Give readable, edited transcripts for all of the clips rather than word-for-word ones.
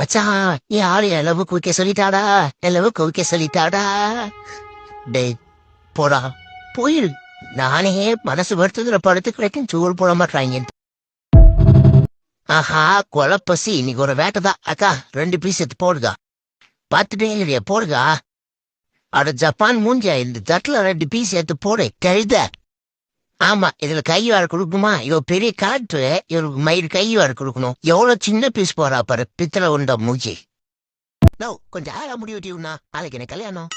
மச்சான் என் ஆளு என் குவிக்க சொல்லிட்டாடா, என் குவிக்க சொல்லிட்டாடா. டேய் போடா, போயிரு. நானே மனசு வருத்தத்துல படுத்து கிடைக்கும் சூழல் போட மாட்டாங்க. ஆஹா கொலப்பசி, இன்னைக்கு ஒரு வேட்டைதான். அக்கா 2 பீஸ் எடுத்து போடுகா. பார்த்துட்டே இல்லையா, போடுகா. அட ஜப்பான் மூஞ்சியா, இந்த தட்டுல 2 பீஸ் எடுத்து போடு கழுத. ஆமா, இதுல கைவாறு கொடுக்கணுமா? இவ பெரிய காட்டு, இவருக்கு மயிறு கைவாறு கொடுக்கணும். எவ்வளவு சின்ன பீஸ் போறா பாரு, பித்தளை உண்ட மூஞ்சி. நோ, கொஞ்சம் ஆளா முடி வெட்டிவுண்ணா, நாளைக்கு என்ன கல்யாணம்.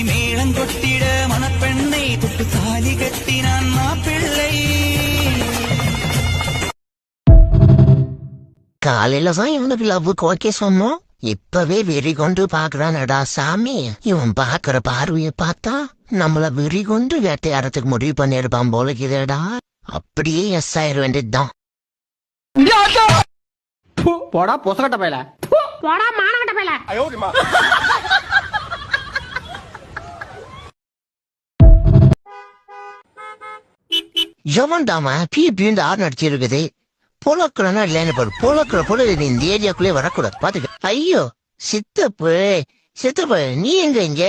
மேளம் கொட்டிட மணப்பெண்ணை தொட்டு தாலி கட்டினான் மாப்பிள்ளை. காலையில தான் இவனுக்கு லவ்வுக்கு ஓகே சொன்னோம். இப்பவே வெறி கொண்டு பாக்குறானடா சாமி. இவன் பாக்குற பார்வைய பார்த்தா நம்மள வெறி கொண்டு வேட்டையாடத்துக்கு முடிவு பண்ணிருப்பான் போல இதடா. அப்படியே எஸ் ஆயிர வேண்டியதுதான். போடா பொசகட்ட பையல, போடா மானகட்ட பையல. எவன்டாமா பியூந்து ஆறு நடிச்சிருக்குது. பொழக்கிறனா இல்லைன்னு பாரு. பொழக்கிற போல இந்த ஏரியாக்குள்ளே வரக்கூடாது பாத்துக்க. ஐயோ சித்தப்பு, சித்தப்பு நீ எங்க இங்க?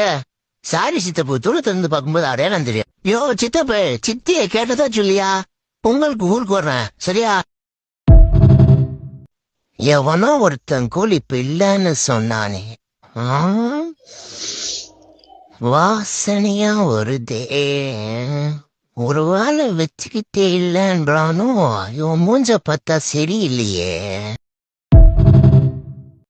சாரி சித்தப்பு, தூள திறந்து பார்க்கும்போது அடையாளம் தெரியும். யோ சித்தப்பு, சித்திய கேட்டதா சொல்லியா? பொங்கலுக்கு ஊருக்கு வர்றேன் சரியா? எவனோ ஒருத்தன் கூலி பிள்ளைன்னு சொன்னானே. வாசனையா வருதே. ஒரு வேளை வச்சுக்கிட்டே இல்லைன்றானோ. இவன் மூஞ்ச பார்த்தா சரியில்லையே.